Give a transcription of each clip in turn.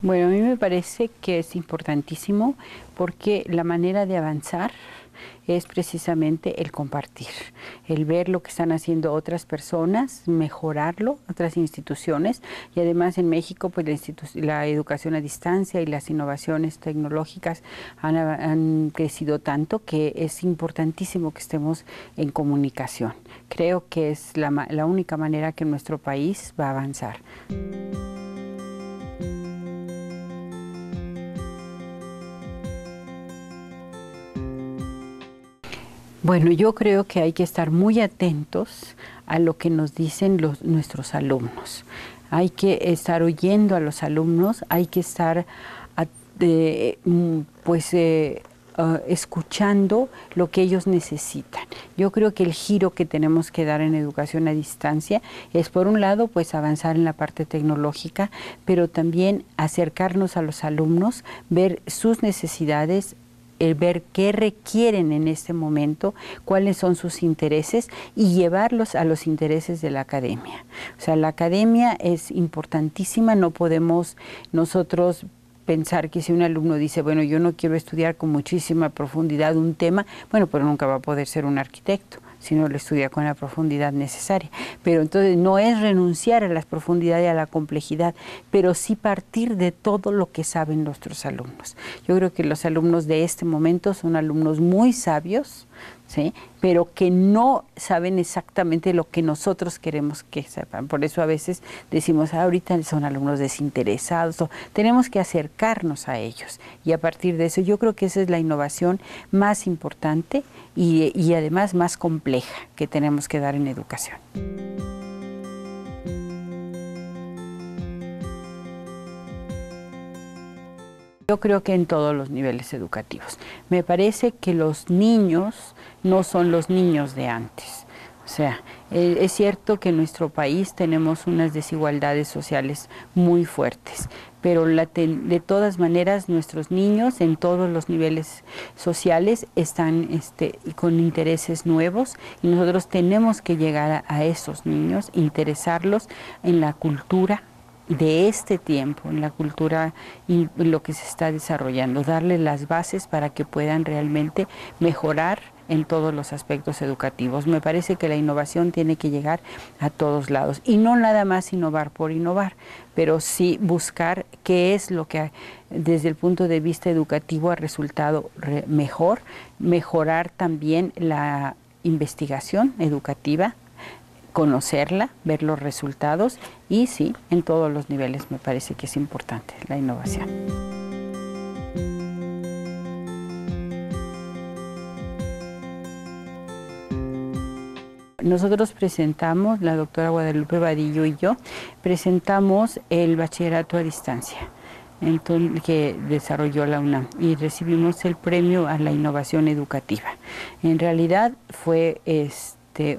Bueno, a mí me parece que es importantísimo porque la manera de avanzar es precisamente el compartir, el ver lo que están haciendo otras personas, mejorarlo, otras instituciones, y además en México pues la educación a distancia y las innovaciones tecnológicas han crecido tanto que es importantísimo que estemos en comunicación. Creo que es la única manera que nuestro país va a avanzar. Bueno, yo creo que hay que estar muy atentos a lo que nos dicen nuestros alumnos. Hay que estar oyendo a los alumnos, hay que estar escuchando lo que ellos necesitan. Yo creo que el giro que tenemos que dar en educación a distancia es, por un lado, pues avanzar en la parte tecnológica, pero también acercarnos a los alumnos, ver sus necesidades, ver qué requieren en este momento, cuáles son sus intereses y llevarlos a los intereses de la academia. O sea, la academia es importantísima, no podemos nosotros pensar que si un alumno dice, bueno, yo no quiero estudiar con muchísima profundidad un tema, bueno, pero nunca va a poder ser un arquitecto si no lo estudia con la profundidad necesaria. Pero entonces no es renunciar a la profundidad y a la complejidad, pero sí partir de todo lo que saben nuestros alumnos. Yo creo que los alumnos de este momento son alumnos muy sabios, ¿sí?, pero que no saben exactamente lo que nosotros queremos que sepan. Por eso a veces decimos, ahorita son alumnos desinteresados. Tenemos que acercarnos a ellos y a partir de eso yo creo que esa es la innovación más importante y además más compleja que tenemos que dar en educación. Yo creo que en todos los niveles educativos. Me parece que los niños no son los niños de antes. O sea, es cierto que en nuestro país tenemos unas desigualdades sociales muy fuertes, pero de todas maneras nuestros niños en todos los niveles sociales están con intereses nuevos y nosotros tenemos que llegar a esos niños, interesarlos en la cultura de este tiempo, en la cultura y lo que se está desarrollando, darle las bases para que puedan realmente mejorar en todos los aspectos educativos. Me parece que la innovación tiene que llegar a todos lados y no nada más innovar por innovar, pero sí buscar qué es lo que desde el punto de vista educativo ha resultado mejor, mejorar también la investigación educativa, conocerla, ver los resultados y sí, en todos los niveles me parece que es importante la innovación. Nosotros presentamos, la doctora Guadalupe Vadillo y yo, presentamos el bachillerato a distancia que desarrolló la UNAM y recibimos el premio a la innovación educativa. En realidad fue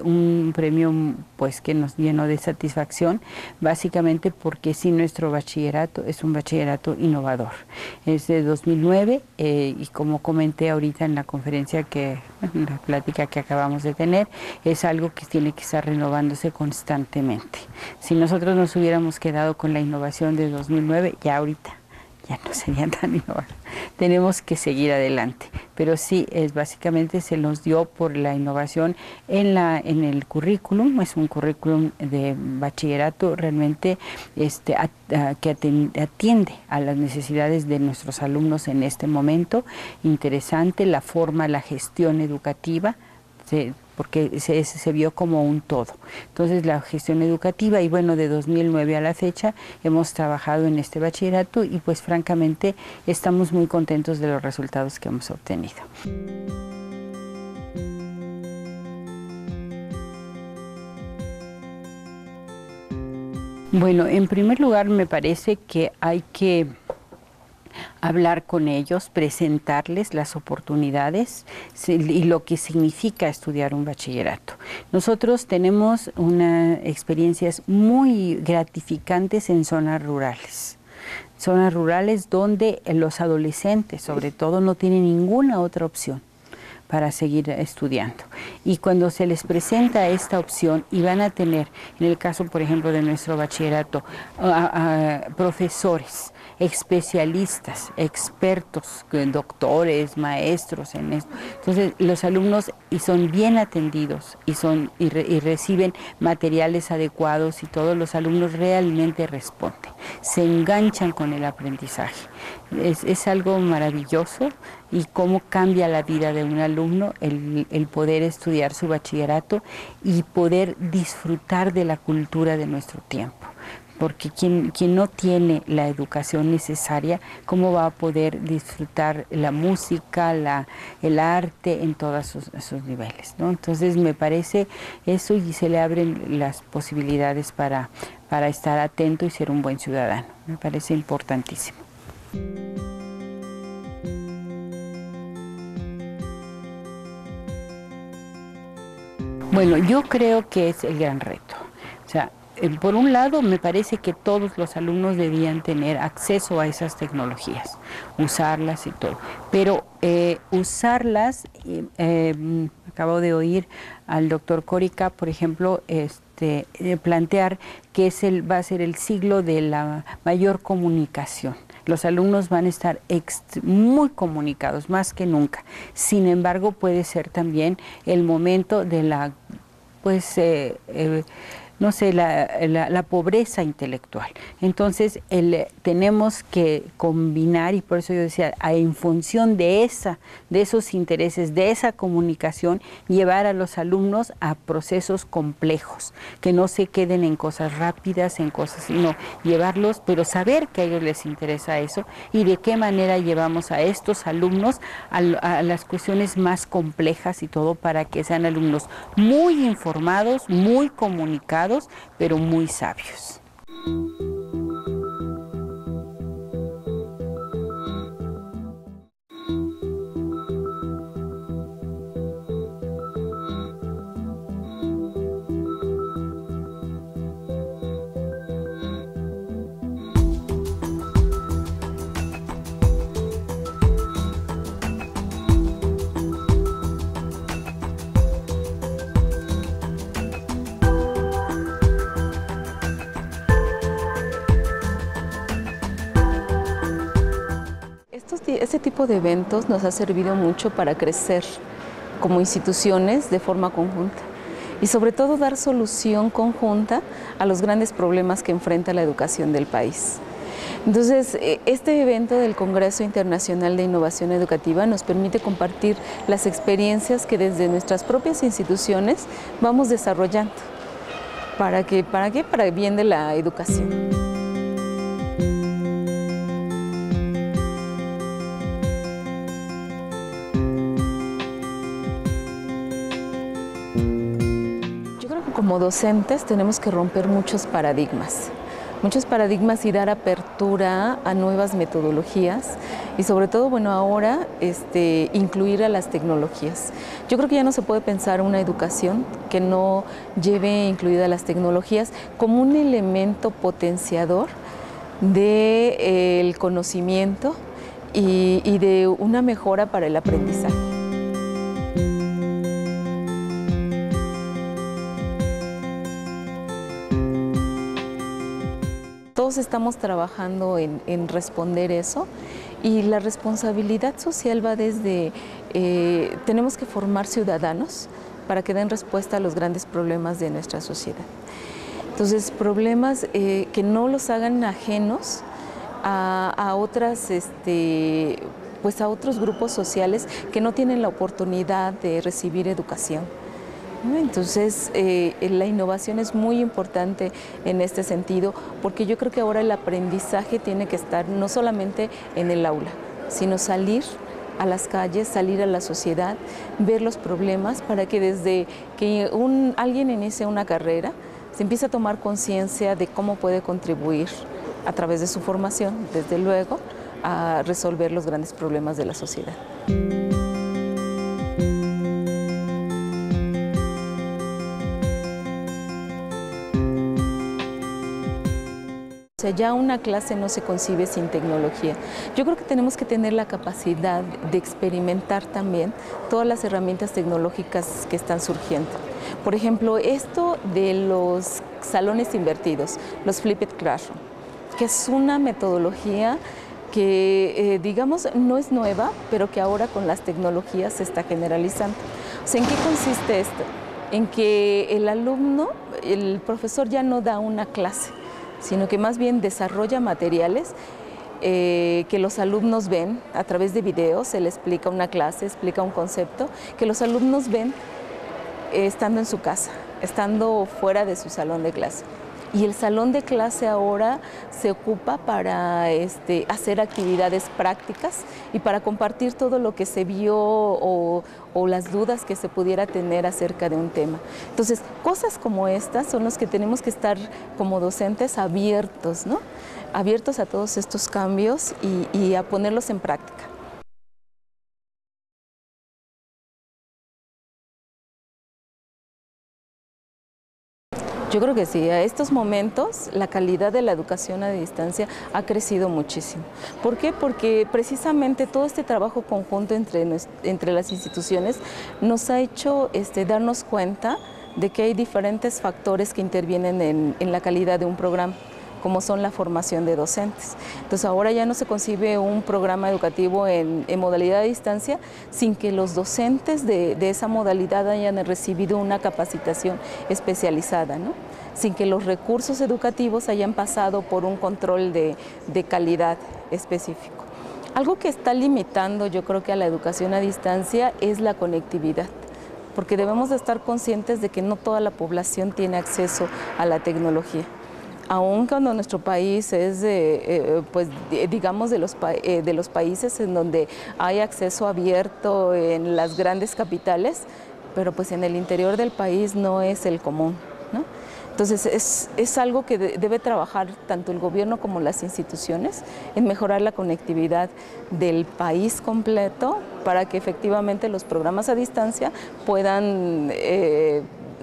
un premio pues que nos llenó de satisfacción, básicamente porque sí, nuestro bachillerato es un bachillerato innovador. Es de 2009 y como comenté ahorita en la conferencia en la plática que acabamos de tener, es algo que tiene que estar renovándose constantemente. Si nosotros nos hubiéramos quedado con la innovación de 2009, ya ahorita ya no sería tan innovador. Tenemos que seguir adelante, pero sí, básicamente se nos dio por la innovación en el currículum. Es un currículum de bachillerato realmente que atiende a las necesidades de nuestros alumnos en este momento. Interesante la forma, la gestión educativa, porque se vio como un todo. Entonces la gestión educativa y bueno, de 2009 a la fecha hemos trabajado en este bachillerato y pues francamente estamos muy contentos de los resultados que hemos obtenido. Bueno, en primer lugar me parece que hay que hablar con ellos, presentarles las oportunidades y lo que significa estudiar un bachillerato. Nosotros tenemos unas experiencias muy gratificantes en zonas rurales donde los adolescentes, sobre todo, no tienen ninguna otra opción para seguir estudiando. Y cuando se les presenta esta opción y van a tener, en el caso, por ejemplo, de nuestro bachillerato, profesores especialistas, expertos, doctores, maestros en esto. Entonces los alumnos son bien atendidos y reciben materiales adecuados y todos los alumnos realmente responden, se enganchan con el aprendizaje. Es algo maravilloso y cómo cambia la vida de un alumno el poder estudiar su bachillerato y poder disfrutar de la cultura de nuestro tiempo. Porque quien no tiene la educación necesaria, ¿cómo va a poder disfrutar la música, el arte en todos sus niveles, ¿no? Entonces me parece eso y se le abren las posibilidades para estar atento y ser un buen ciudadano. Me parece importantísimo. Bueno, yo creo que es el gran reto. O sea, por un lado, me parece que todos los alumnos debían tener acceso a esas tecnologías, usarlas y todo. Pero usarlas, acabo de oír al doctor Corica, por ejemplo, plantear que va a ser el siglo de la mayor comunicación. Los alumnos van a estar muy comunicados, más que nunca. Sin embargo, puede ser también el momento de la, no sé, la pobreza intelectual. Entonces, tenemos que combinar, y por eso yo decía, en función de esos intereses, de esa comunicación, llevar a los alumnos a procesos complejos, que no se queden en cosas rápidas, sino llevarlos, pero saber que a ellos les interesa eso, y de qué manera llevamos a estos alumnos a las cuestiones más complejas y todo, para que sean alumnos muy informados, muy comunicados, pero muy sabios. Este tipo de eventos nos ha servido mucho para crecer como instituciones de forma conjunta y sobre todo dar solución conjunta a los grandes problemas que enfrenta la educación del país. Entonces, este evento del Congreso Internacional de Innovación Educativa nos permite compartir las experiencias que desde nuestras propias instituciones vamos desarrollando. ¿Para qué? Para el bien de la educación. Como docentes tenemos que romper muchos paradigmas y dar apertura a nuevas metodologías y sobre todo, bueno, ahora incluir a las tecnologías. Yo creo que ya no se puede pensar una educación que no lleve incluidas las tecnologías como un elemento potenciador del conocimiento y de una mejora para el aprendizaje. Todos estamos trabajando en responder eso y la responsabilidad social va desde, tenemos que formar ciudadanos para que den respuesta a los grandes problemas de nuestra sociedad. Entonces, problemas que no los hagan ajenos a otros grupos sociales que no tienen la oportunidad de recibir educación. Entonces, la innovación es muy importante en este sentido, porque yo creo que ahora el aprendizaje tiene que estar no solamente en el aula, sino salir a las calles, salir a la sociedad, ver los problemas para que desde que alguien inicia una carrera, se empiece a tomar conciencia de cómo puede contribuir a través de su formación, desde luego, a resolver los grandes problemas de la sociedad. O sea, ya una clase no se concibe sin tecnología. Yo creo que tenemos que tener la capacidad de experimentar también todas las herramientas tecnológicas que están surgiendo. Por ejemplo, esto de los salones invertidos, los flipped classroom. que es una metodología que, digamos, no es nueva, pero que ahora con las tecnologías se está generalizando. O sea, ¿en qué consiste esto? En que el alumno, el profesor ya no da una clase, sino que más bien desarrolla materiales que los alumnos ven a través de videos. Se le explica una clase, explica un concepto, que los alumnos ven estando en su casa, estando fuera de su salón de clase. Y el salón de clase ahora se ocupa para hacer actividades prácticas y para compartir todo lo que se vio o las dudas que se pudiera tener acerca de un tema. Entonces, cosas como estas son las que tenemos que estar como docentes abiertos, ¿no? Abiertos a todos estos cambios y a ponerlos en práctica. Yo creo que sí, a estos momentos la calidad de la educación a distancia ha crecido muchísimo. ¿Por qué? Porque precisamente todo este trabajo conjunto entre las instituciones nos ha hecho darnos cuenta de que hay diferentes factores que intervienen en la calidad de un programa, como son la formación de docentes. Entonces ahora ya no se concibe un programa educativo en modalidad de distancia sin que los docentes de esa modalidad hayan recibido una capacitación especializada, ¿no? Sin que los recursos educativos hayan pasado por un control de calidad específico. Algo que está limitando, yo creo que a la educación a distancia es la conectividad, porque debemos de estar conscientes de que no toda la población tiene acceso a la tecnología. Aun cuando nuestro país es, digamos, de los países en donde hay acceso abierto en las grandes capitales, pero pues en el interior del país no es el común, ¿no? Entonces es algo que debe trabajar tanto el gobierno como las instituciones en mejorar la conectividad del país completo para que efectivamente los programas a distancia puedan,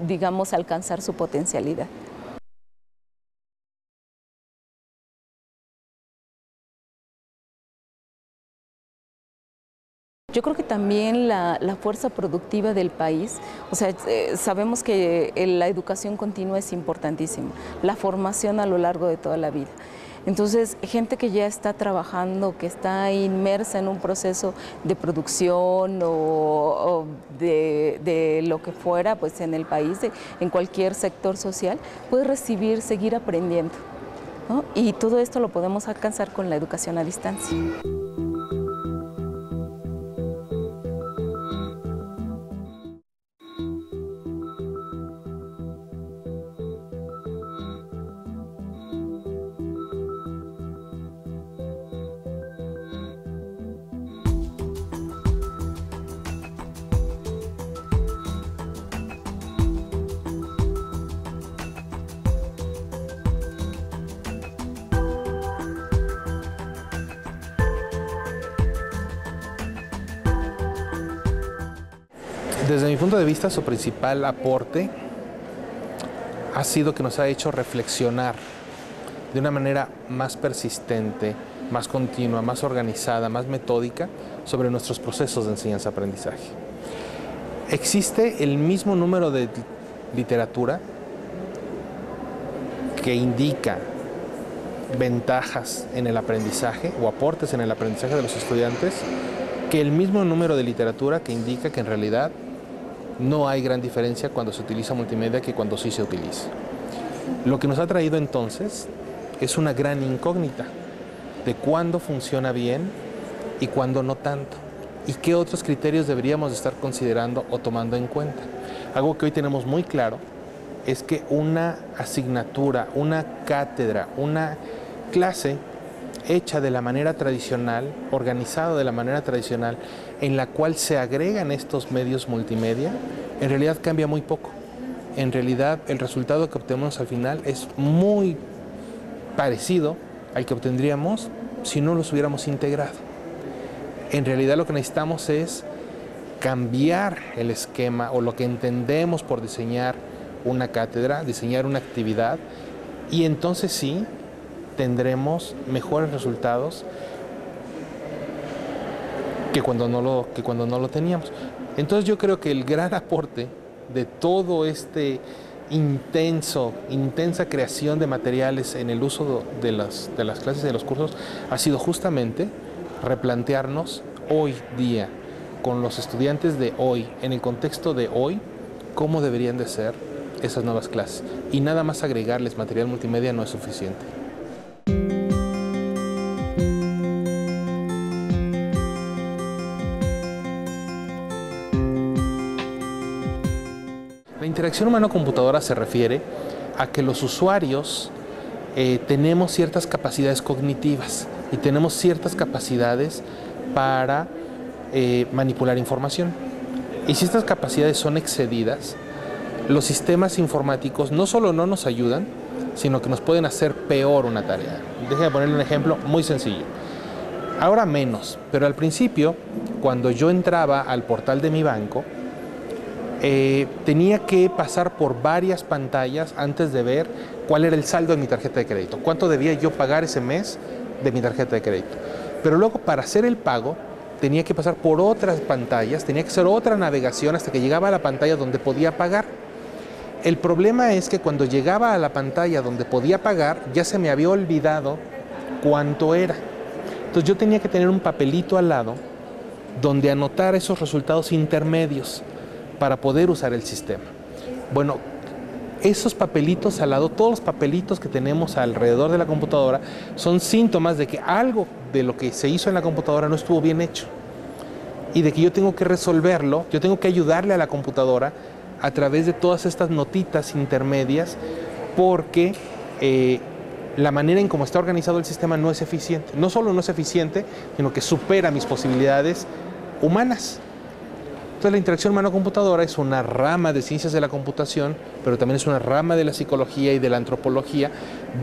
digamos, alcanzar su potencialidad. Yo creo que también la fuerza productiva del país, o sea, sabemos que la educación continua es importantísima, la formación a lo largo de toda la vida. Entonces, gente que ya está trabajando, que está inmersa en un proceso de producción o de lo que fuera, pues en el país, en cualquier sector social, puede seguir aprendiendo, ¿no? Y todo esto lo podemos alcanzar con la educación a distancia. Desde mi punto de vista, su principal aporte ha sido que nos ha hecho reflexionar de una manera más persistente, más continua, más organizada, más metódica sobre nuestros procesos de enseñanza-aprendizaje. Existe el mismo número de literatura que indica ventajas en el aprendizaje o aportes en el aprendizaje de los estudiantes que el mismo número de literatura que indica que en realidad no hay gran diferencia cuando se utiliza multimedia que cuando sí se utiliza. Lo que nos ha traído entonces es una gran incógnita de cuándo funciona bien y cuándo no tanto, y qué otros criterios deberíamos estar considerando o tomando en cuenta. Algo que hoy tenemos muy claro es que una asignatura, una cátedra, una clase hecha de la manera tradicional, organizado de la manera tradicional, en la cual se agregan estos medios multimedia, en realidad cambia muy poco. En realidad el resultado que obtenemos al final es muy parecido al que obtendríamos si no los hubiéramos integrado. En realidad lo que necesitamos es cambiar el esquema o lo que entendemos por diseñar una cátedra, diseñar una actividad, y entonces sí tendremos mejores resultados que cuando no lo teníamos. Entonces yo creo que el gran aporte de todo este intensa creación de materiales en el uso de las clases y de los cursos ha sido justamente replantearnos hoy día, con los estudiantes de hoy, en el contexto de hoy, cómo deberían de ser esas nuevas clases. Y nada más agregarles material multimedia no es suficiente. La interacción humano-computadora se refiere a que los usuarios tenemos ciertas capacidades cognitivas y tenemos ciertas capacidades para manipular información. Y si estas capacidades son excedidas, los sistemas informáticos no solo no nos ayudan, sino que nos pueden hacer peor una tarea. Déjenme ponerle un ejemplo muy sencillo. Ahora menos, pero al principio, cuando yo entraba al portal de mi banco, tenía que pasar por varias pantallas antes de ver cuál era el saldo de mi tarjeta de crédito, cuánto debía yo pagar ese mes de mi tarjeta de crédito. Pero luego, para hacer el pago, tenía que pasar por otras pantallas, tenía que hacer otra navegación hasta que llegaba a la pantalla donde podía pagar. El problema es que cuando llegaba a la pantalla donde podía pagar, ya se me había olvidado cuánto era. Entonces yo tenía que tener un papelito al lado donde anotar esos resultados intermedios para poder usar el sistema. Bueno, esos papelitos al lado, todos los papelitos que tenemos alrededor de la computadora, son síntomas de que algo de lo que se hizo en la computadora no estuvo bien hecho. Y de que yo tengo que resolverlo, yo tengo que ayudarle a la computadora a través de todas estas notitas intermedias, porque la manera en cómo está organizado el sistema no es eficiente. No solo no es eficiente, sino que supera mis posibilidades humanas. Entonces la interacción humano-computadora es una rama de ciencias de la computación, pero también es una rama de la psicología y de la antropología,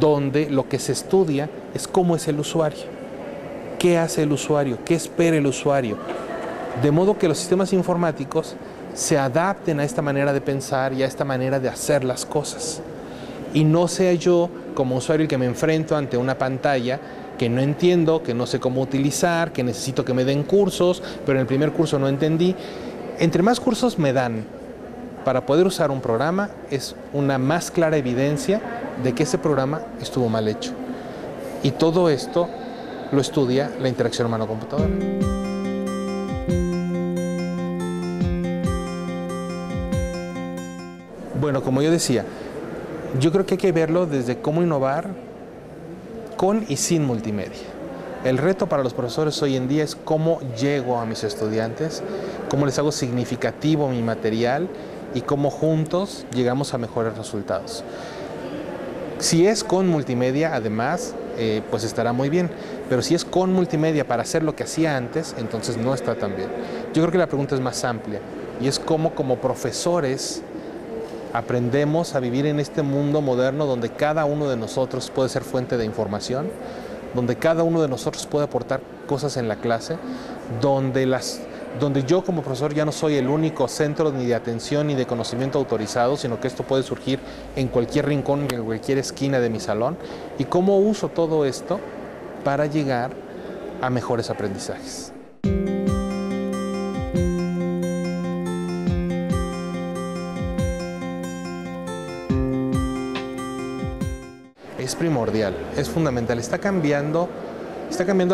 donde lo que se estudia es cómo es el usuario, qué hace el usuario, qué espera el usuario, de modo que los sistemas informáticos se adapten a esta manera de pensar y a esta manera de hacer las cosas. Y no sea yo, como usuario, el que me enfrento ante una pantalla que no entiendo, que no sé cómo utilizar, que necesito que me den cursos, pero en el primer curso no entendí. Entre más cursos me dan para poder usar un programa, es una más clara evidencia de que ese programa estuvo mal hecho. Y todo esto lo estudia la interacción humano-computadora. Bueno, como yo decía, yo creo que hay que verlo desde cómo innovar con y sin multimedia. El reto para los profesores hoy en día es cómo llego a mis estudiantes, cómo les hago significativo mi material y cómo juntos llegamos a mejores resultados. Si es con multimedia, además, pues estará muy bien, pero si es con multimedia para hacer lo que hacía antes, entonces no está tan bien. Yo creo que la pregunta es más amplia y es cómo como profesores aprendemos a vivir en este mundo moderno donde cada uno de nosotros puede ser fuente de información, donde cada uno de nosotros puede aportar cosas en la clase, donde yo como profesor ya no soy el único centro ni de atención ni de conocimiento autorizado, sino que esto puede surgir en cualquier rincón, en cualquier esquina de mi salón, y cómo uso todo esto para llegar a mejores aprendizajes. Es primordial, es fundamental, está cambiando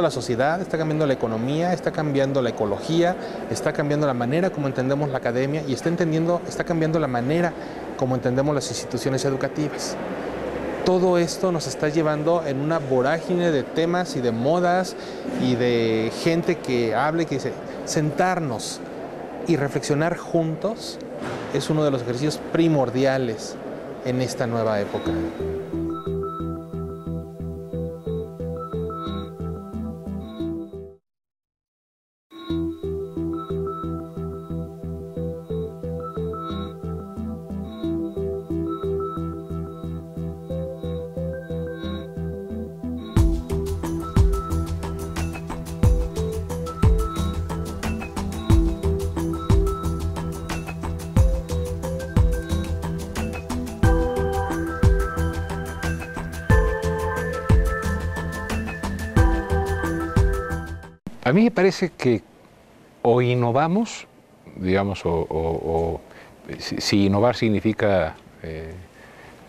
la sociedad, está cambiando la economía, está cambiando la ecología, está cambiando la manera como entendemos la academia y está cambiando la manera como entendemos las instituciones educativas. Todo esto nos está llevando en una vorágine de temas y de modas y de gente que hable, que dice, sentarnos y reflexionar juntos es uno de los ejercicios primordiales en esta nueva época. A mí me parece que o innovamos, digamos, si innovar significa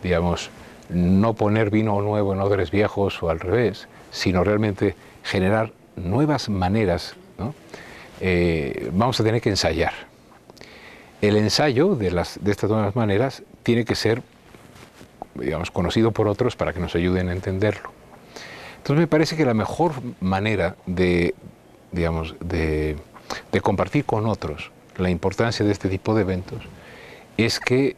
digamos, no poner vino nuevo en odres viejos o al revés, sino realmente generar nuevas maneras, ¿no? Vamos a tener que ensayar. El ensayo de estas nuevas maneras tiene que ser, digamos, conocido por otros para que nos ayuden a entenderlo. Entonces me parece que la mejor manera de, digamos, de compartir con otros la importancia de este tipo de eventos es que,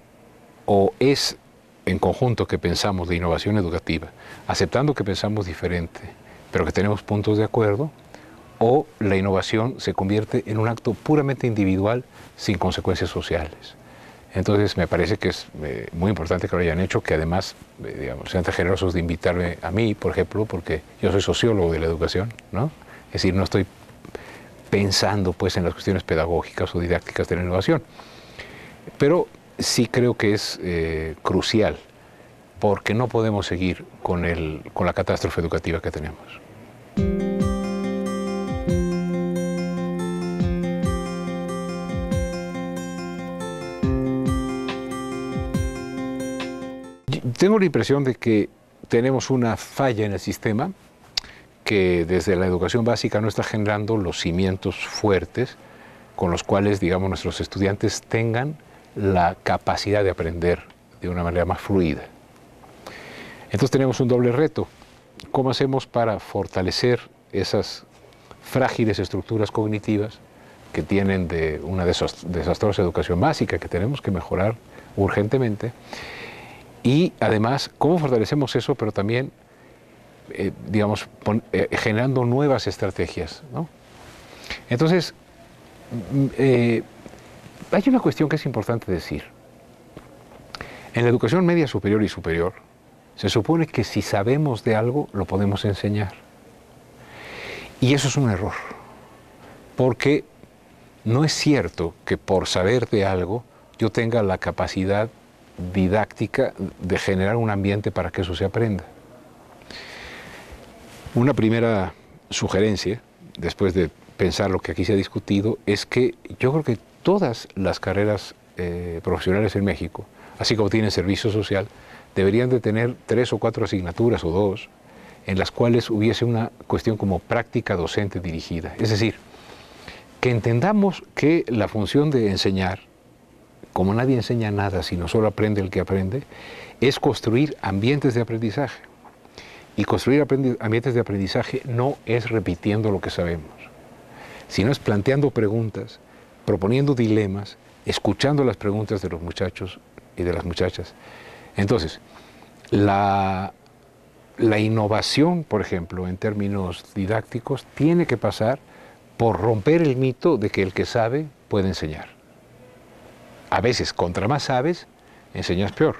o es en conjunto que pensamos de innovación educativa, aceptando que pensamos diferente, pero que tenemos puntos de acuerdo, o la innovación se convierte en un acto puramente individual sin consecuencias sociales. Entonces me parece que es muy importante que lo hayan hecho, que además digamos, sean tan generosos de invitarme a mí, por ejemplo, porque yo soy sociólogo de la educación, ¿no? Es decir, no estoy pensando pues, en las cuestiones pedagógicas o didácticas de la innovación, pero sí creo que es crucial, porque no podemos seguir con la catástrofe educativa que tenemos. Tengo la impresión de que tenemos una falla en el sistema que desde la educación básica no está generando los cimientos fuertes con los cuales, digamos, nuestros estudiantes tengan la capacidad de aprender de una manera más fluida. Entonces tenemos un doble reto. ¿Cómo hacemos para fortalecer esas frágiles estructuras cognitivas que tienen de una desastrosa educación básica que tenemos que mejorar urgentemente? Y además, ¿cómo fortalecemos eso, pero también, digamos, generando nuevas estrategias, ¿no? Entonces, hay una cuestión que es importante decir. En la educación media superior y superior, se supone que si sabemos de algo, lo podemos enseñar. Y eso es un error, porque no es cierto que por saber de algo yo tenga la capacidad didáctica de generar un ambiente para que eso se aprenda. Una primera sugerencia, después de pensar lo que aquí se ha discutido, es que yo creo que todas las carreras profesionales en México, así como tienen servicio social, deberían de tener 3 o 4 asignaturas o 2 en las cuales hubiese una cuestión como práctica docente dirigida. Es decir, que entendamos que la función de enseñar, como nadie enseña nada, sino solo aprende el que aprende, es construir ambientes de aprendizaje. Y construir ambientes de aprendizaje no es repitiendo lo que sabemos, sino es planteando preguntas, proponiendo dilemas, escuchando las preguntas de los muchachos y de las muchachas. Entonces, la innovación, por ejemplo, en términos didácticos, tiene que pasar por romper el mito de que el que sabe puede enseñar. A veces, contra más sabes, enseñas peor.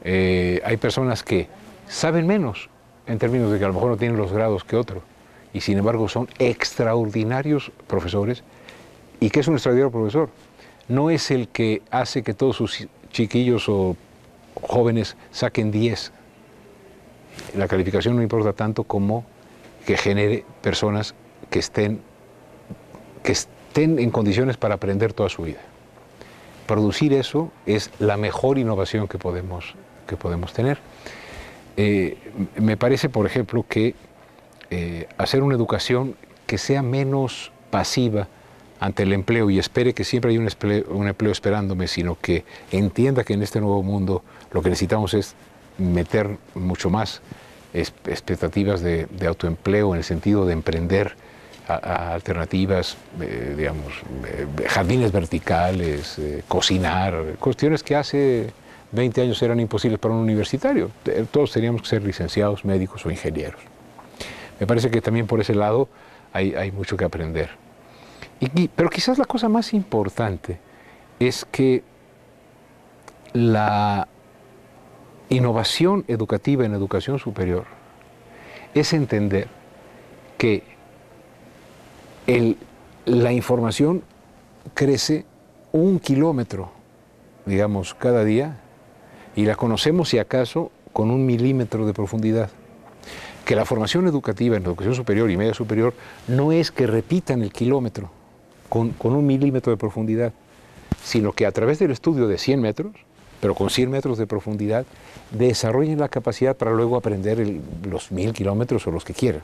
Hay personas que saben menos, en términos de que a lo mejor no tienen los grados que otro, y sin embargo son extraordinarios profesores. ¿Y qué es un extraordinario profesor? No es el que hace que todos sus chiquillos o jóvenes saquen 10. La calificación no importa tanto como que genere personas que estén en condiciones para aprender toda su vida. Producir eso es la mejor innovación que podemos tener. Me parece, por ejemplo, que hacer una educación que sea menos pasiva ante el empleo y espere que siempre hay un empleo esperándome, sino que entienda que en este nuevo mundo lo que necesitamos es meter mucho más expectativas de autoempleo en el sentido de emprender a alternativas, digamos, jardines verticales, cocinar, cuestiones que hace 20 años eran imposibles para un universitario. Todos teníamos que ser licenciados, médicos o ingenieros. Me parece que también por ese lado hay mucho que aprender. Pero quizás la cosa más importante es que la innovación educativa en educación superior es entender que la información crece 1 kilómetro, digamos, cada día, y la conocemos, si acaso, con 1 milímetro de profundidad. Que la formación educativa en educación superior y media superior no es que repitan el kilómetro con 1 milímetro de profundidad, sino que a través del estudio de 100 metros pero con 100 metros de profundidad, desarrollen la capacidad para luego aprender los 1000 kilómetros o los que quieran.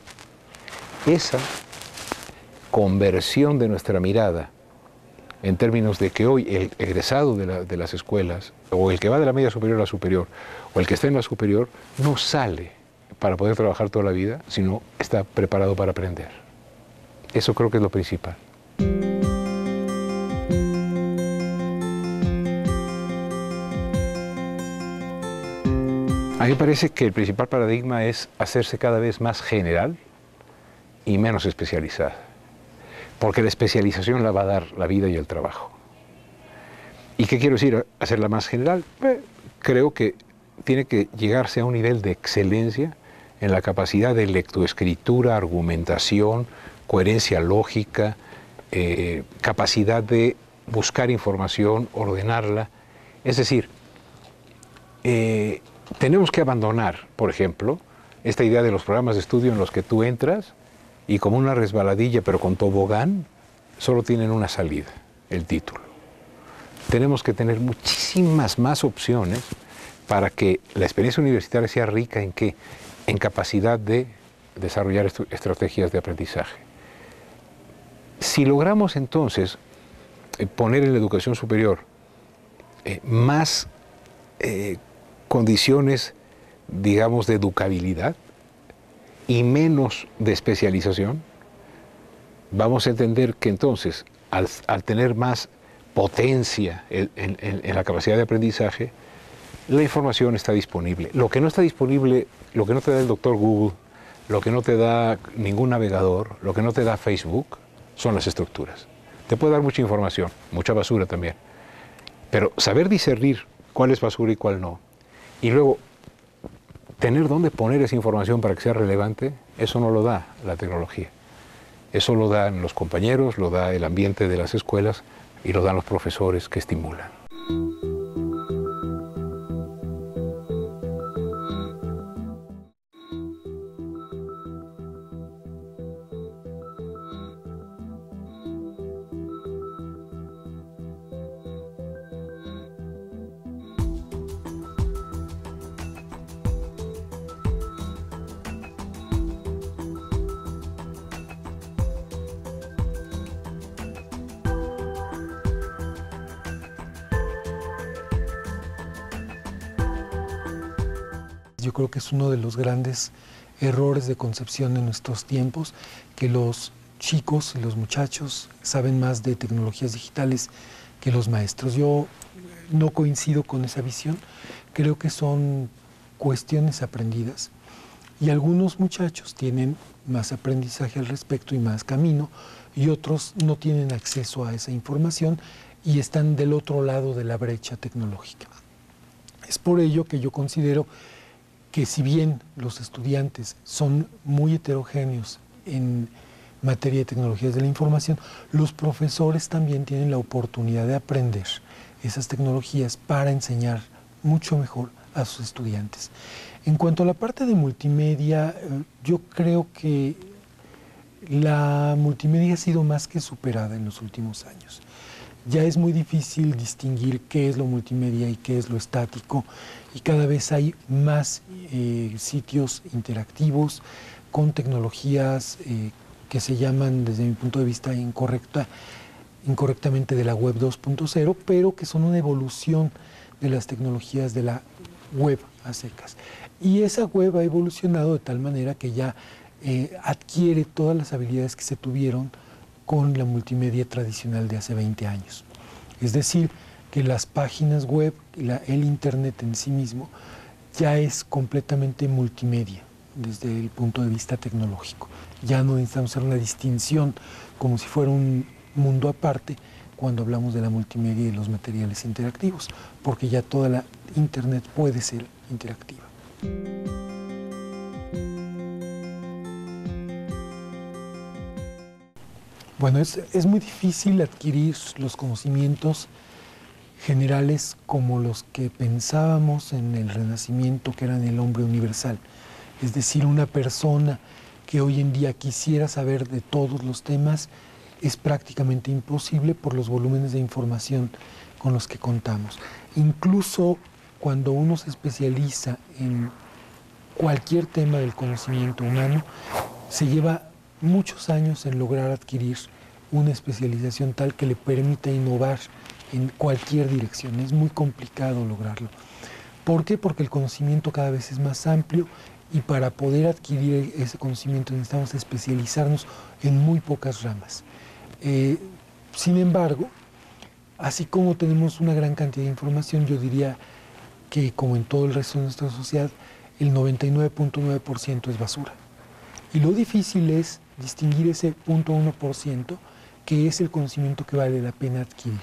Esa conversión de nuestra mirada en términos de que hoy el egresado de las escuelas, o el que va de la media superior a la superior, o el que está en la superior, no sale para poder trabajar toda la vida, sino está preparado para aprender. Eso creo que es lo principal. A mí me parece que el principal paradigma es hacerse cada vez más general y menos especializada, porque la especialización la va a dar la vida y el trabajo. ¿Y qué quiero decir? ¿Hacerla más general? Creo que tiene que llegarse a un nivel de excelencia en la capacidad de lectoescritura, argumentación, coherencia lógica, capacidad de buscar información, ordenarla. Es decir, tenemos que abandonar, por ejemplo, esta idea de los programas de estudio en los que tú entras y como una resbaladilla, pero con tobogán, solo tienen una salida, el título. Tenemos que tener muchísimas más opciones para que la experiencia universitaria sea rica en ¿qué? En capacidad de desarrollar estrategias de aprendizaje. Si logramos entonces poner en la educación superior más condiciones, digamos, de educabilidad y menos de especialización, vamos a entender que entonces, al tener más potencia en la capacidad de aprendizaje, la información está disponible. Lo que no está disponible, lo que no te da el doctor Google, lo que no te da ningún navegador, lo que no te da Facebook, son las estructuras. Te puede dar mucha información, mucha basura también, pero saber discernir cuál es basura y cuál no, y luego tener dónde poner esa información para que sea relevante, eso no lo da la tecnología. Eso lo dan los compañeros, lo da el ambiente de las escuelas y lo dan los profesores que estimulan. Yo creo que es uno de los grandes errores de concepción en nuestros tiempos, que los chicos y los muchachos saben más de tecnologías digitales que los maestros. Yo no coincido con esa visión, creo que son cuestiones aprendidas y algunos muchachos tienen más aprendizaje al respecto y más camino y otros no tienen acceso a esa información y están del otro lado de la brecha tecnológica. Es por ello que yo considero que si bien los estudiantes son muy heterogéneos en materia de tecnologías de la información, los profesores también tienen la oportunidad de aprender esas tecnologías para enseñar mucho mejor a sus estudiantes. En cuanto a la parte de multimedia, yo creo que la multimedia ha sido más que superada en los últimos años. Ya es muy difícil distinguir qué es lo multimedia y qué es lo estático, y cada vez hay más sitios interactivos con tecnologías que se llaman, desde mi punto de vista, incorrectamente de la web 2.0, pero que son una evolución de las tecnologías de la web a secas. Y esa web ha evolucionado de tal manera que ya adquiere todas las habilidades que se tuvieron con la multimedia tradicional de hace 20 años. Es decir, que las páginas web, el Internet en sí mismo, ya es completamente multimedia desde el punto de vista tecnológico. Ya no necesitamos hacer una distinción como si fuera un mundo aparte cuando hablamos de la multimedia y los materiales interactivos, porque ya toda la Internet puede ser interactiva. Bueno, es muy difícil adquirir los conocimientos generales como los que pensábamos en el Renacimiento, que eran el hombre universal. Es decir, una persona que hoy en día quisiera saber de todos los temas es prácticamente imposible por los volúmenes de información con los que contamos. Incluso cuando uno se especializa en cualquier tema del conocimiento humano, se lleva muchos años en lograr adquirir una especialización tal que le permita innovar en cualquier dirección. Es muy complicado lograrlo. ¿Por qué? Porque el conocimiento cada vez es más amplio y para poder adquirir ese conocimiento necesitamos especializarnos en muy pocas ramas. Sin embargo, así como tenemos una gran cantidad de información, yo diría que como en todo el resto de nuestra sociedad, el 99.9% es basura. Y lo difícil es distinguir ese 0.1% que es el conocimiento que vale la pena adquirir.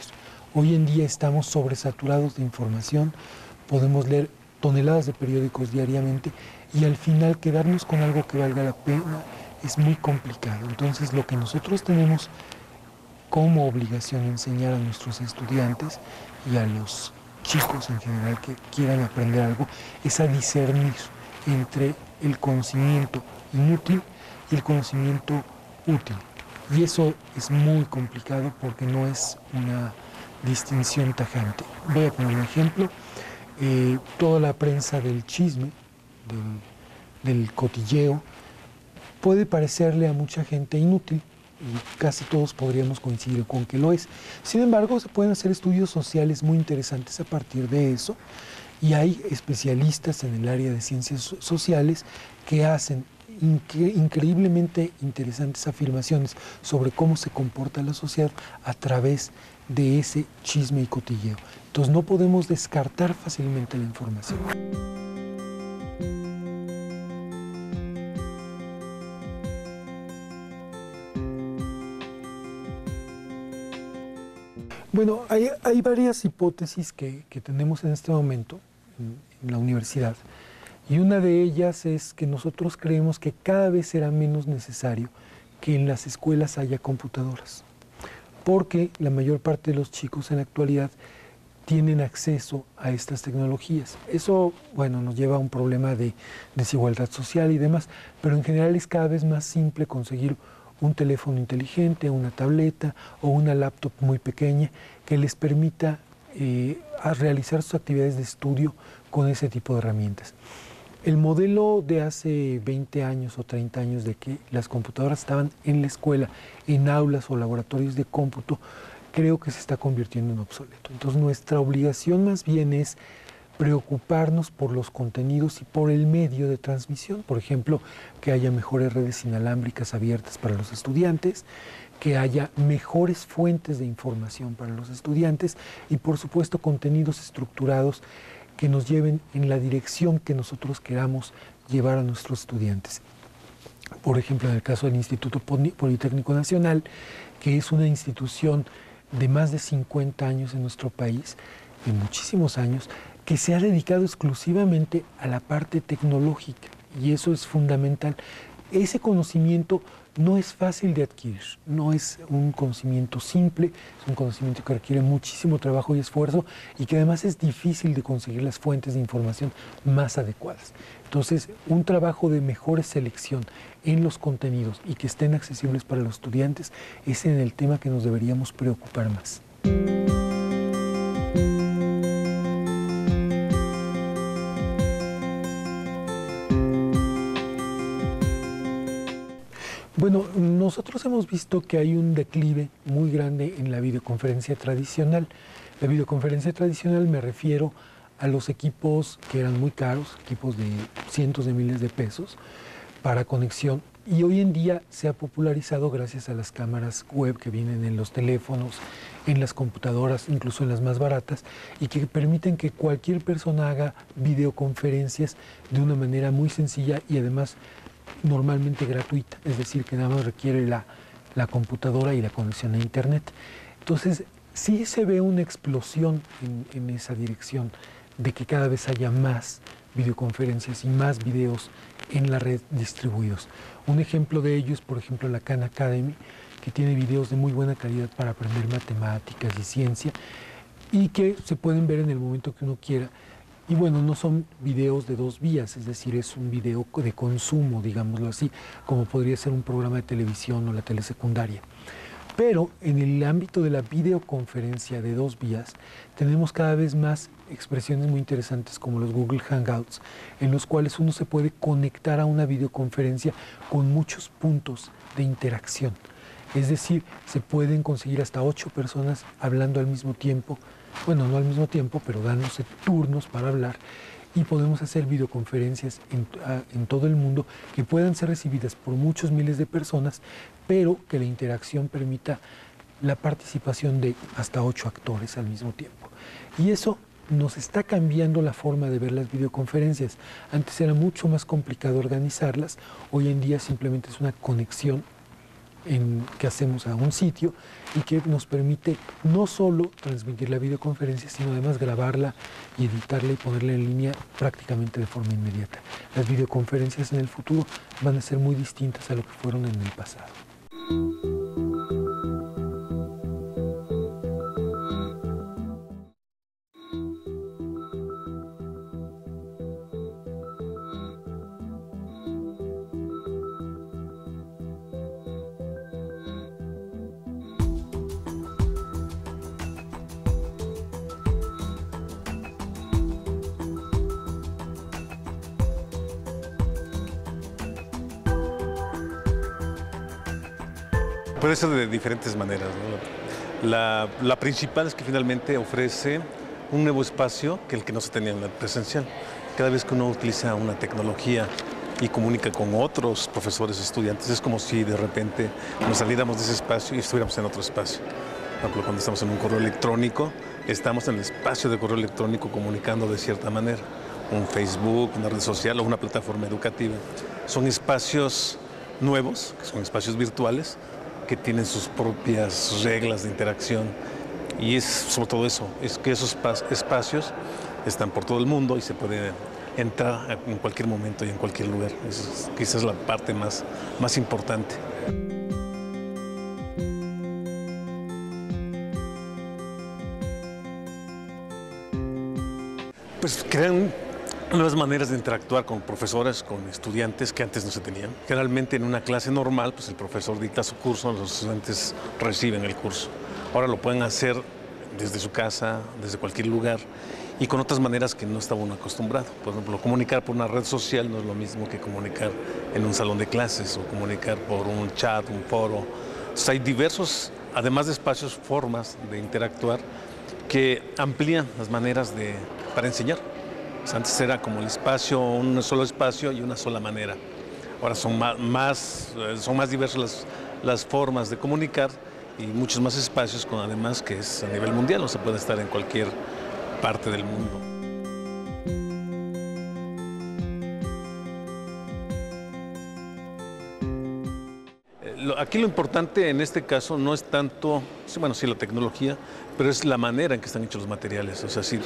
Hoy en día estamos sobresaturados de información, podemos leer toneladas de periódicos diariamente y al final quedarnos con algo que valga la pena es muy complicado. Entonces lo que nosotros tenemos como obligación enseñar a nuestros estudiantes y a los chicos en general que quieran aprender algo es a discernir entre el conocimiento inútil y el conocimiento útil. Y eso es muy complicado porque no es una distinción tajante. Voy a poner un ejemplo. Toda la prensa del chisme, del cotilleo, puede parecerle a mucha gente inútil y casi todos podríamos coincidir con que lo es. Sin embargo, se pueden hacer estudios sociales muy interesantes a partir de eso y hay especialistas en el área de ciencias sociales que hacen increíblemente interesantes afirmaciones sobre cómo se comporta la sociedad a través de ese chisme y cotilleo. Entonces no podemos descartar fácilmente la información. Bueno, hay varias hipótesis que tenemos en este momento en la universidad. Y una de ellas es que nosotros creemos que cada vez será menos necesario que en las escuelas haya computadoras, porque la mayor parte de los chicos en la actualidad tienen acceso a estas tecnologías. Eso, bueno, nos lleva a un problema de desigualdad social y demás, pero en general es cada vez más simple conseguir un teléfono inteligente, una tableta o una laptop muy pequeña que les permita realizar sus actividades de estudio con ese tipo de herramientas. El modelo de hace 20 años o 30 años de que las computadoras estaban en la escuela, en aulas o laboratorios de cómputo, creo que se está convirtiendo en obsoleto. Entonces nuestra obligación más bien es preocuparnos por los contenidos y por el medio de transmisión. Por ejemplo, que haya mejores redes inalámbricas abiertas para los estudiantes, que haya mejores fuentes de información para los estudiantes y por supuesto contenidos estructurados que nos lleven en la dirección que nosotros queramos llevar a nuestros estudiantes. Por ejemplo, en el caso del Instituto Politécnico Nacional, que es una institución de más de 50 años en nuestro país, de muchísimos años, que se ha dedicado exclusivamente a la parte tecnológica, y eso es fundamental. Ese conocimiento no es fácil de adquirir, no es un conocimiento simple, es un conocimiento que requiere muchísimo trabajo y esfuerzo y que además es difícil de conseguir las fuentes de información más adecuadas. Entonces, un trabajo de mejor selección en los contenidos y que estén accesibles para los estudiantes es en el tema que nos deberíamos preocupar más. Bueno, nosotros hemos visto que hay un declive muy grande en la videoconferencia tradicional. La videoconferencia tradicional me refiero a los equipos que eran muy caros, equipos de cientos de miles de pesos para conexión. Y hoy en día se ha popularizado gracias a las cámaras web que vienen en los teléfonos, en las computadoras, incluso en las más baratas, y que permiten que cualquier persona haga videoconferencias de una manera muy sencilla y además normalmente gratuita, es decir, que nada más requiere la computadora y la conexión a internet. Entonces, sí se ve una explosión en esa dirección de que cada vez haya más videoconferencias y más videos en la red distribuidos. Un ejemplo de ello es, por ejemplo, la Khan Academy, que tiene videos de muy buena calidad para aprender matemáticas y ciencia y que se pueden ver en el momento que uno quiera. Y bueno, no son videos de dos vías, es decir, es un video de consumo, digámoslo así, como podría ser un programa de televisión o la telesecundaria. Pero en el ámbito de la videoconferencia de 2 vías, tenemos cada vez más expresiones muy interesantes como los Google Hangouts, en los cuales uno se puede conectar a una videoconferencia con muchos puntos de interacción. Es decir, se pueden conseguir hasta 8 personas hablando al mismo tiempo, bueno, no al mismo tiempo, pero dándose turnos para hablar, y podemos hacer videoconferencias en todo el mundo que puedan ser recibidas por muchos miles de personas, pero que la interacción permita la participación de hasta 8 actores al mismo tiempo. Y eso nos está cambiando la forma de ver las videoconferencias. Antes era mucho más complicado organizarlas, hoy en día simplemente es una conexión que hacemos a un sitio y que nos permite no solo transmitir la videoconferencia, sino además grabarla y editarla y ponerla en línea prácticamente de forma inmediata. Las videoconferencias en el futuro van a ser muy distintas a lo que fueron en el pasado. Puede ser de diferentes maneras, ¿no? La principal es que finalmente ofrece un nuevo espacio que el que no se tenía en la presencial. Cada vez que uno utiliza una tecnología y comunica con otros profesores, estudiantes, es como si de repente nos saliéramos de ese espacio y estuviéramos en otro espacio. Por ejemplo, cuando estamos en un correo electrónico, estamos en el espacio de correo electrónico comunicando de cierta manera. Un Facebook, una red social o una plataforma educativa. Son espacios nuevos, que son espacios virtuales, que tienen sus propias reglas de interacción, y es sobre todo eso, es que esos espacios están por todo el mundo y se puede entrar en cualquier momento y en cualquier lugar. Esa es quizás la parte más importante. Pues crean nuevas maneras de interactuar con profesores, con estudiantes que antes no se tenían. Generalmente en una clase normal, pues el profesor dicta su curso, los estudiantes reciben el curso. Ahora lo pueden hacer desde su casa, desde cualquier lugar, y con otras maneras que no estaba uno acostumbrado. Por ejemplo, comunicar por una red social no es lo mismo que comunicar en un salón de clases o comunicar por un chat, un foro. Entonces, hay diversos, además de espacios, formas de interactuar que amplían las maneras para enseñar. Antes era como el espacio, un solo espacio y una sola manera. Ahora son más diversas las formas de comunicar y muchos más espacios, además que es a nivel mundial, no se puede estar en cualquier parte del mundo. Aquí lo importante en este caso no es tanto, bueno, sí la tecnología, pero es la manera en que están hechos los materiales. O sea, sí,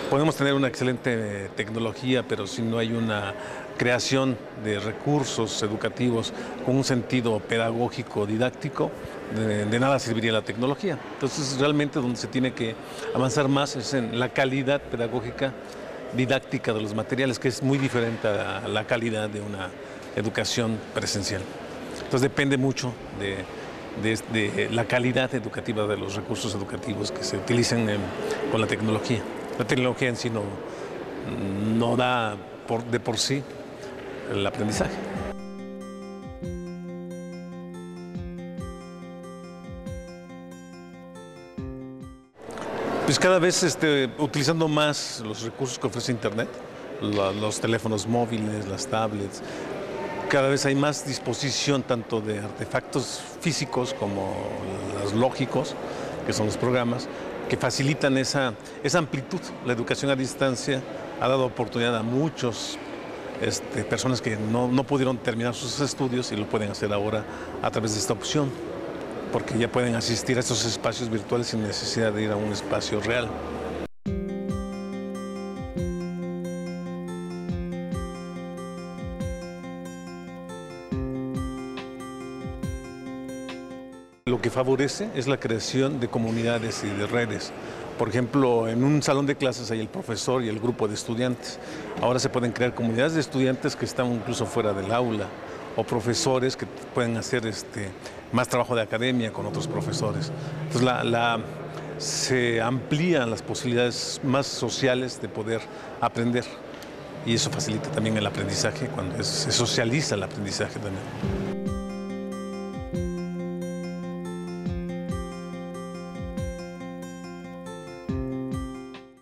podemos tener una excelente tecnología, pero si no hay una creación de recursos educativos con un sentido pedagógico, didáctico, de nada serviría la tecnología. Entonces, realmente donde se tiene que avanzar más es en la calidad pedagógica, didáctica de los materiales, que es muy diferente a la calidad de una educación presencial. Entonces depende mucho de la calidad educativa de los recursos educativos que se utilizan con la tecnología. La tecnología en sí no da de por sí el aprendizaje. Pues cada vez utilizando más los recursos que ofrece Internet, los teléfonos móviles, las tablets. Cada vez hay más disposición tanto de artefactos físicos como los lógicos, que son los programas, que facilitan esa amplitud. La educación a distancia ha dado oportunidad a muchas personas que no pudieron terminar sus estudios y lo pueden hacer ahora a través de esta opción, porque ya pueden asistir a estos espacios virtuales sin necesidad de ir a un espacio real. Lo que favorece es la creación de comunidades y de redes. Por ejemplo, en un salón de clases hay el profesor y el grupo de estudiantes. Ahora se pueden crear comunidades de estudiantes que están incluso fuera del aula o profesores que pueden hacer más trabajo de academia con otros profesores. Entonces se amplían las posibilidades más sociales de poder aprender y eso facilita también el aprendizaje cuando se socializa el aprendizaje también.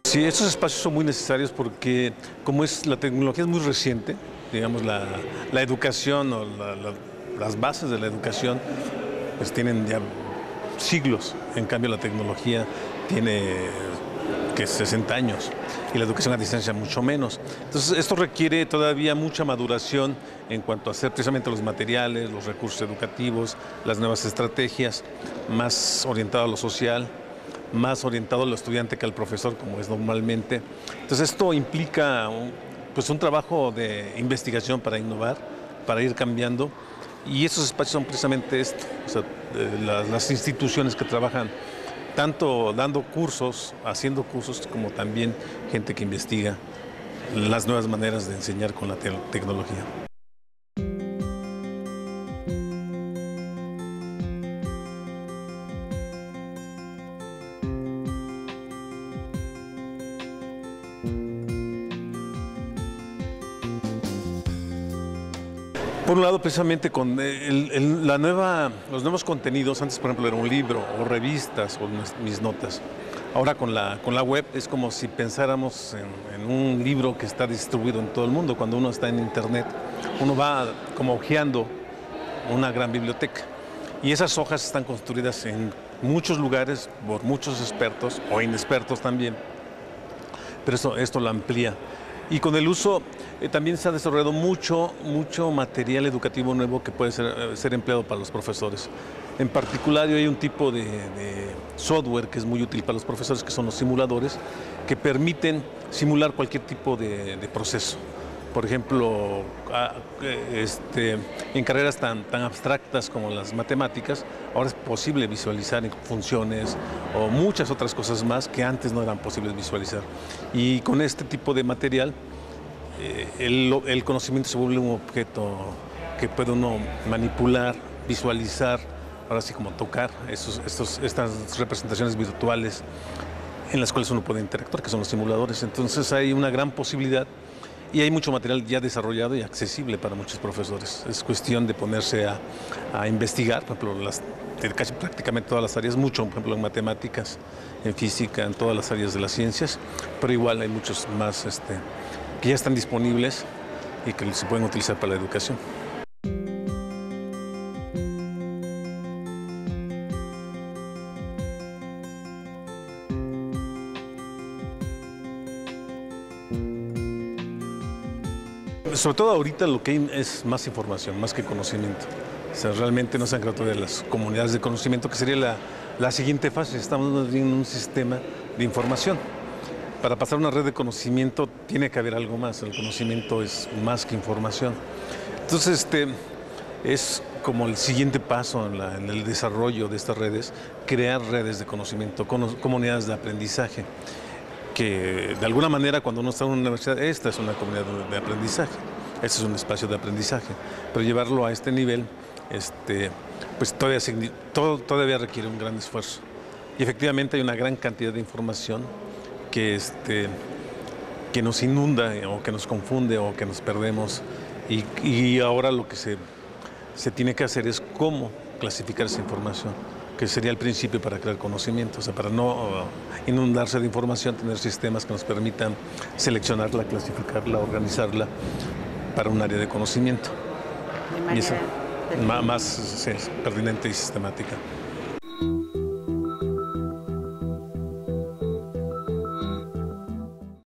Sí, estos espacios son muy necesarios porque como la tecnología es muy reciente, digamos la educación o las bases de la educación pues tienen ya siglos, en cambio la tecnología tiene 60 años y la educación a distancia mucho menos. Entonces esto requiere todavía mucha maduración en cuanto a hacer precisamente los materiales, los recursos educativos, las nuevas estrategias, más orientado a lo social, más orientado al estudiante que al profesor, como es normalmente. Entonces esto implica un trabajo de investigación para innovar, para ir cambiando, y esos espacios son precisamente esto, o sea, las instituciones que trabajan tanto dando cursos, haciendo cursos, como también gente que investiga las nuevas maneras de enseñar con la tecnología. Por un lado, precisamente con los nuevos contenidos, antes por ejemplo era un libro o revistas o mis notas. Ahora con la web es como si pensáramos en un libro que está distribuido en todo el mundo. Cuando uno está en internet, uno va como hojeando una gran biblioteca. Y esas hojas están construidas en muchos lugares por muchos expertos o inexpertos también. Pero esto lo amplía. Y con el uso también se ha desarrollado mucho material educativo nuevo que puede ser empleado para los profesores. En particular hay un tipo de software que es muy útil para los profesores, que son los simuladores, que permiten simular cualquier tipo de proceso. Por ejemplo, en carreras tan abstractas como las matemáticas, ahora es posible visualizar funciones o muchas otras cosas más que antes no eran posibles visualizar. Y con este tipo de material, el conocimiento se vuelve un objeto que puede uno manipular, visualizar, ahora sí como tocar estas representaciones virtuales en las cuales uno puede interactuar, que son los simuladores. Entonces hay una gran posibilidad. Y hay mucho material ya desarrollado y accesible para muchos profesores. Es cuestión de ponerse a investigar, por ejemplo, casi prácticamente todas las áreas, mucho, por ejemplo, en matemáticas, en física, en todas las áreas de las ciencias, pero igual hay muchos más que ya están disponibles y que se pueden utilizar para la educación. Sobre todo ahorita lo que hay es más información, más que conocimiento. O sea, realmente no se han creado todavía las comunidades de conocimiento, que sería la siguiente fase. Estamos en un sistema de información. Para pasar una red de conocimiento tiene que haber algo más. El conocimiento es más que información. Entonces, es como el siguiente paso en el desarrollo de estas redes, crear redes de conocimiento, comunidades de aprendizaje. Que de alguna manera cuando uno está en una universidad, esta es una comunidad de aprendizaje, este es un espacio de aprendizaje, pero llevarlo a este nivel, pues todavía requiere un gran esfuerzo. Y efectivamente hay una gran cantidad de información que nos inunda o que nos confunde o que nos perdemos y ahora lo que se tiene que hacer es cómo clasificar esa información, que sería el principio para crear conocimiento, o sea, para no inundarse de información, tener sistemas que nos permitan seleccionarla, clasificarla, organizarla para un área de conocimiento. De manera más pertinente y sistemática.